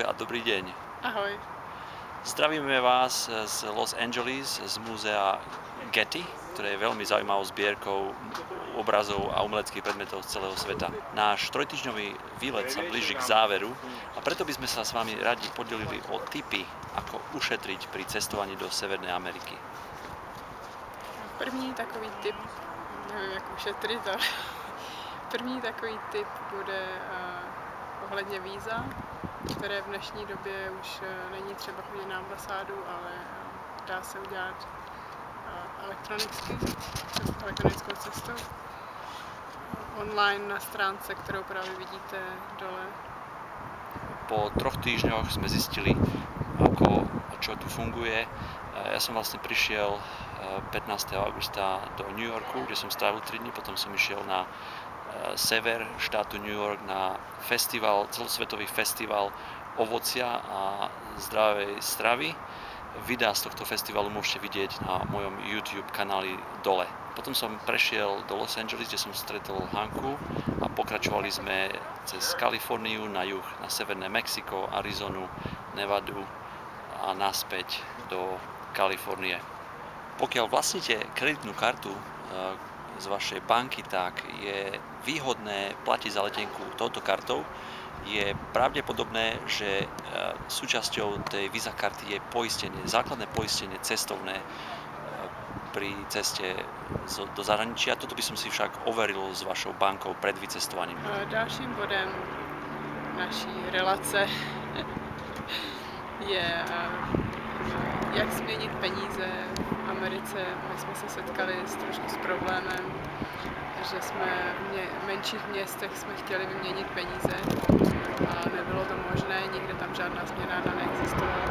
a dobrý deň. Ahoj. Zdravíme vás z Los Angeles, z múzea Getty, ktoré je veľmi zaujímavou zbierkou obrazov a umeleckých predmetov z celého sveta. Náš trojtýždňový výlet sa blíži k záveru a preto by sme sa s vami radi podelili o tipy, ako ušetriť pri cestovaní do Severnej Ameriky. První takový tip, nevím jak ušetřit, ale první takový tip bude ohledně víza, které v dnešní době už není třeba chodit na ambasádu, ale dá se udělat elektronicky, elektronickou cestou, online na stránce, kterou právě vidíte dole. Po 3 týždňoch sme zistili, ako a čo tu funguje. Ja som vlastne prišiel 15. augusta do New Yorku, kde som strávil 3 dní, potom som išiel na sever štátu New York na festival, celosvetový festival ovocia a zdravej stravy. Videá z tohto festivalu môžete vidieť na mojom YouTube kanáli dole. Potom som prešiel do Los Angeles, kde som stretol Hanku a pokračovali sme cez Kaliforniu na juh, na severné Mexiko, Arizonu, Nevadu a naspäť do Kalifornie. Pokiaľ vlastníte kreditnú kartu z vašej banky, tak je výhodné platiť za letenku touto kartou. Je pravdepodobné, že súčasťou tej Visa karty je poistenie, základné poistenie cestovné pri ceste do zahraničia. Toto by som si však overil s vašou bankou pred vycestovaním. Dalším bodem naší relace je, jak změnit peníze v Americe. My jsme se setkali trošku s problémem, že jsme v menších městech jsme chtěli vyměnit peníze a nebylo to možné, nikde tam žádná směnárna neexistovala,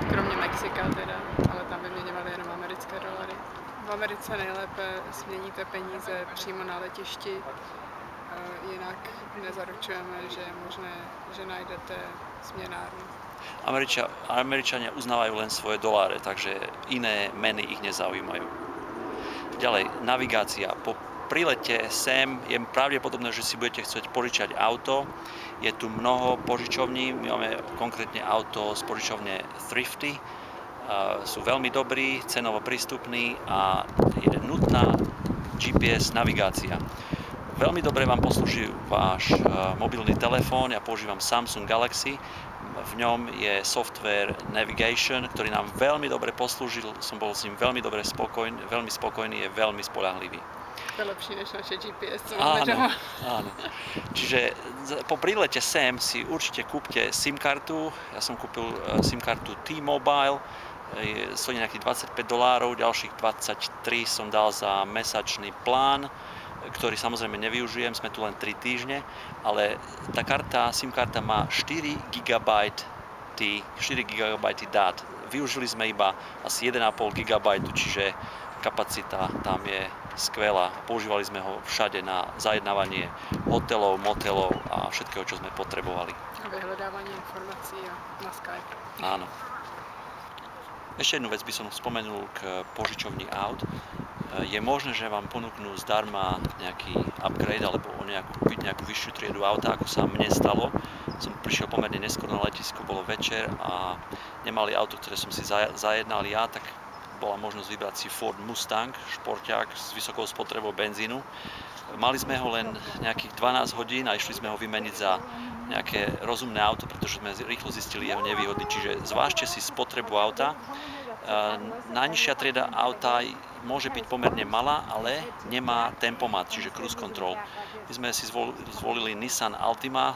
kromě Mexika teda, ale tam vyměňovali jenom americké dolary. V Americe nejlépe směníte peníze přímo na letišti, jinak nezaručujeme, že je možné, že najdete směnárnu. Američania uznávajú len svoje doláre, takže iné meny ich nezaujímajú. Ďalej, navigácia. Po prilete sem je pravdepodobné, že si budete chcieť požičať auto. Je tu mnoho požičovní, my máme konkrétne auto z požičovne Thrifty. Sú veľmi dobrí, cenovo prístupní a je nutná GPS navigácia. Veľmi dobre vám poslúži váš mobilný telefón, ja používam Samsung Galaxy. V ňom je software Navigation, ktorý nám veľmi dobre poslúžil, som bol s ním veľmi spokojný, je veľmi spoľahlivý. To je lepší než naše GPS, co máme doma. Áno. Čiže po prílete sem si určite kúpte SIM kartu. Ja som kúpil SIM kartu T-Mobile, stojí nejakých $25, ďalších 23 som dal za mesačný plán, ktorý samozrejme nevyužijem, sme tu len 3 týždne, ale tá karta, SIM karta má 4 GB dát. Využili sme iba asi 1,5 GB, čiže kapacita tam je skvelá. Používali sme ho všade na zajednávanie hotelov, motelov a všetkého, čo sme potrebovali. A vyhľadávanie informácií na Skype. Áno. Ešte jednu vec by som spomenul k požičovni aut. Je možné, že vám ponúknú zdarma nejaký upgrade alebo kúpiť nejakú vyššiu triedu auta, ako sa mne stalo. Som prišiel pomerne neskoro na letisko, bolo večer a nemali auto, ktoré som si zajednal ja, tak bola možnosť vybrať si Ford Mustang, šporťák s vysokou spotrebou benzínu. Mali sme ho len nejakých 12 hodín a išli sme ho vymeniť za nejaké rozumné auto, pretože sme rýchlo zistili jeho nevýhody. Čiže zvážte si spotrebu auta. Najnižšia trieda auta môže byť pomerne malá, ale nemá tempomat, čiže cruise control. My sme si zvolili Nissan Altima,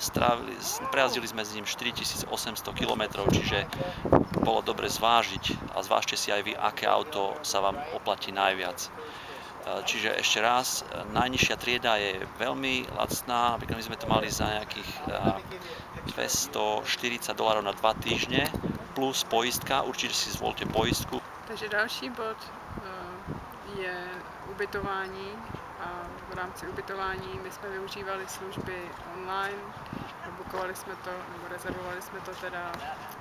prejazdili sme s ním 4800 km, čiže bolo dobre zvážiť a zvážte si aj vy, aké auto sa vám oplatí najviac. Čiže ešte raz, najnižšia trieda je veľmi lacná, napríklad my sme to mali za nejakých $240 na 2 týždne, plus poistka, určite si zvolte poistku. Takže další bod je ubytování a v rámci ubytování my jsme využívali služby online, bukovali jsme to, nebo rezervovali jsme to teda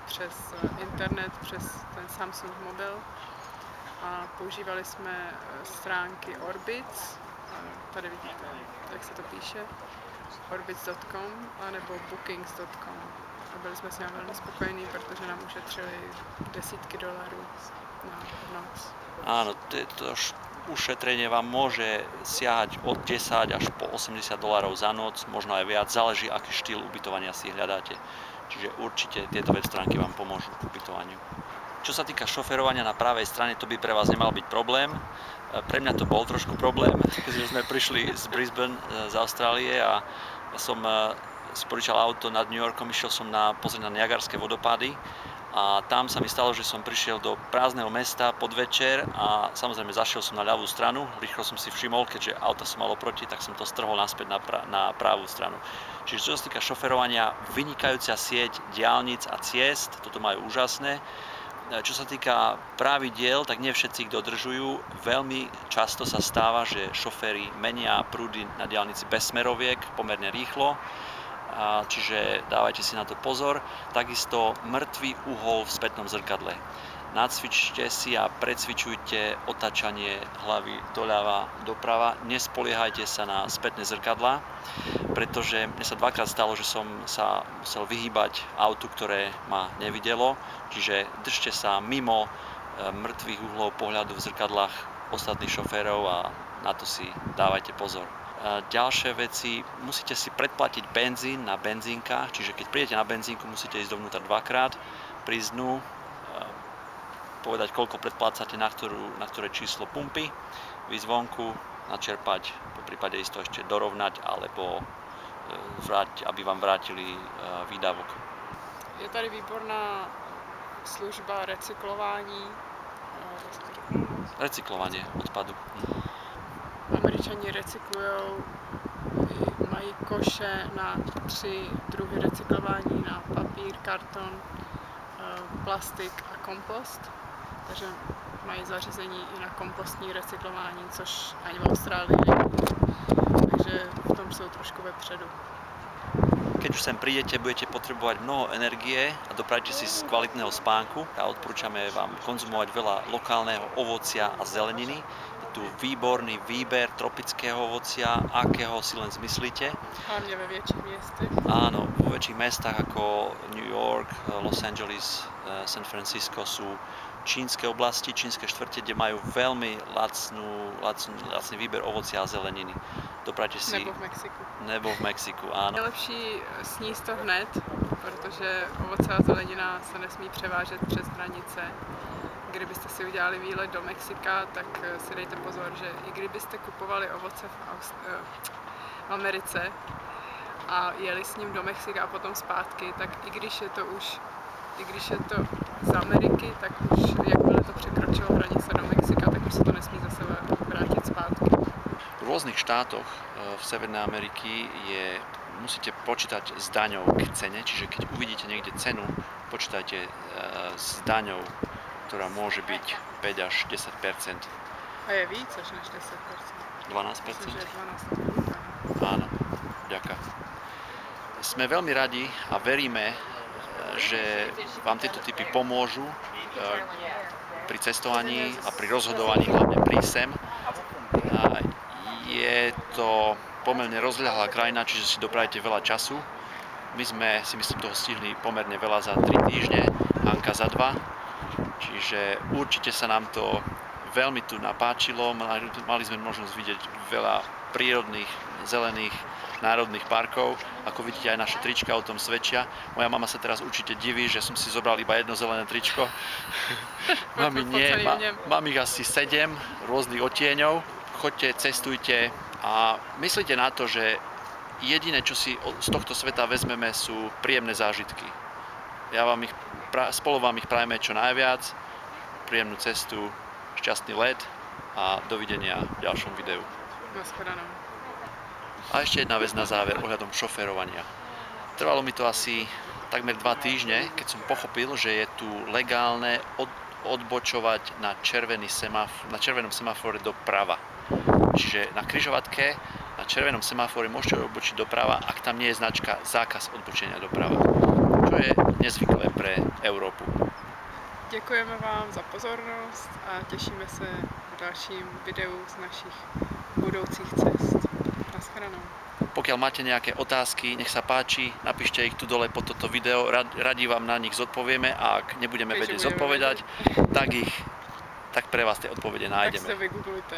přes internet, přes ten Samsung mobil a používali jsme stránky Orbitz, tady vidíte, jak se to píše, Orbitz.com anebo Bookings.com. A byli jsme s ním velmi spokojení, protože nám ušetřili desítky dolarů na noc. Áno, to ušetrenie vám môže siahať od 10 až po $80 za noc, možno aj viac, záleží, aký štýl ubytovania si hľadáte. Čiže určite tieto web stránky vám pomôžu k ubytovaniu. Čo sa týka šoferovania na pravej strane, to by pre vás nemal byť problém. Pre mňa to bol trošku problém, keďže sme prišli z Brisbane, z Austrálie a ja som si požičal auto nad New Yorkom, išiel som pozrieť na Niagarské vodopády a tam sa mi stalo, že som prišiel do prázdneho mesta podvečer a samozrejme zašiel som na ľavú stranu, rýchlo som si všimol, keďže auta som mal oproti, tak som to strhol naspäť na pravú stranu. Čiže čo sa týka šoferovania, vynikajúca sieť diaľnic a ciest, toto majú úžasné. Čo sa týka pravidiel, tak nie všetci ich dodržujú. Veľmi často sa stáva, že šoféri menia prúdy na diaľnici bez smeroviek pomerne rýchlo. Čiže dávajte si na to pozor. Takisto mŕtvý uhol v spätnom zrkadle. Nacvičte si a precvičujte otáčanie hlavy doľava, doprava. Nespoliehajte sa na spätné zrkadlá, pretože mne sa dvakrát stalo, že som sa musel vyhýbať autu, ktoré ma nevidelo. Čiže držte sa mimo mŕtvych uhlov pohľadu v zrkadlách ostatných šoférov a na to si dávajte pozor. Ďalšie veci, musíte si predplatiť benzín na benzínkach, čiže keď prídete na benzínku, musíte ísť dovnútra dvakrát, prísť dnu, povedať, koľko predplácate na ktoré číslo pumpy, výjsť vonku, načerpať, po prípade isto ešte dorovnať, alebo aby vám vrátili výdavok. Je tady výborná služba recyklování. Recyklovanie odpadu. Američani recyklujou, mají koše na 3 druhy recyklování, na papír, karton, plastik a kompost. Takže mají zařízení i na kompostní recyklování, což ani v Austrálii není. Takže v tom jsou trošku vepředu. Keď už sem prídete, budete potrebovať mnoho energie a doprajte si z kvalitného spánku a odporúčame vám konzumovať veľa lokálneho ovocia a zeleniny. Je tu výborný výber tropického ovocia, akého si len zmyslíte. Hlavne ve väčších miestach. Áno, vo väčších mestách ako New York, Los Angeles, San Francisco sú čínske oblasti, čínske štvrte, kde majú veľmi lacný výber ovocia a zeleniny. Doprajte si... Nebo v Mexiku, áno. Nejlepší sníst to hned, protože ovoce a zelenina se nesmí převážet přes hranice. Kdybyste si udělali výlet do Mexika, tak si dejte pozor, že i kdybyste kupovali ovoce v Americe a jeli s ním do Mexika a potom zpátky, tak i když je to z Ameriky, tak už jakmile to překročilo hranice do Mexika, tak už se to nesmí zase vrátit zpátky. V rôznych štátoch v Severnej Ameriky musíte počítať s daňou k cene, čiže keď uvidíte niekde cenu, počítajte s daňou, ktorá môže byť 5 až 10%. A je víc až než 10%? 12%? Myslím, že je 12%. Áno, ďakujem. Sme veľmi radi a veríme, že vám tieto typy pomôžu pri cestovaní a pri rozhodovaní, hlavne pri sem. Je to pomerne rozľahlá krajina, čiže si doprajete veľa času. My sme si myslím toho stihli pomerne veľa za 3 týždne, Hanka za 2. Čiže určite sa nám to veľmi tu napáčilo. Mali sme možnosť vidieť veľa prírodných, zelených, národných parkov. Ako vidíte, aj naše trička o tom svedčia. Moja mama sa teraz určite diví, že som si zobral iba jedno zelené tričko. Mami nie, mám ich asi 7 rôznych odtieňov. Choďte, cestujte a myslíte na to, že jediné, čo si z tohto sveta vezmeme, sú príjemné zážitky. Spolu vám ich prajeme čo najviac, príjemnú cestu, šťastný let a dovidenia v ďalšom videu. A ešte jedna vec na záver ohľadom šoférovania. Trvalo mi to asi takmer 2 týždne, keď som pochopil, že je tu legálne odbočovať na červenom semafore doprava. Čiže na križovatke na červenom semafore môžete odbočiť doprava, ak tam nie je značka zákaz odbočenia doprava, čo je nezvyklé pre Európu. Děkujeme vám za pozornost a těšíme se v dalším videu z našich budoucích cest. Naschledanou. Pokiaľ máte nejaké otázky, nech sa páči, napíšte ich tu dole pod toto video, radi vám na nich zodpovieme a ak nebudeme vedieť zodpovedať, tak pre vás tie odpovede nájdeme. Tak si to vygooglujte.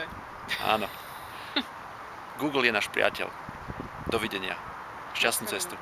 Áno. Google je náš priateľ. Dovidenia. Šťastnú cestu.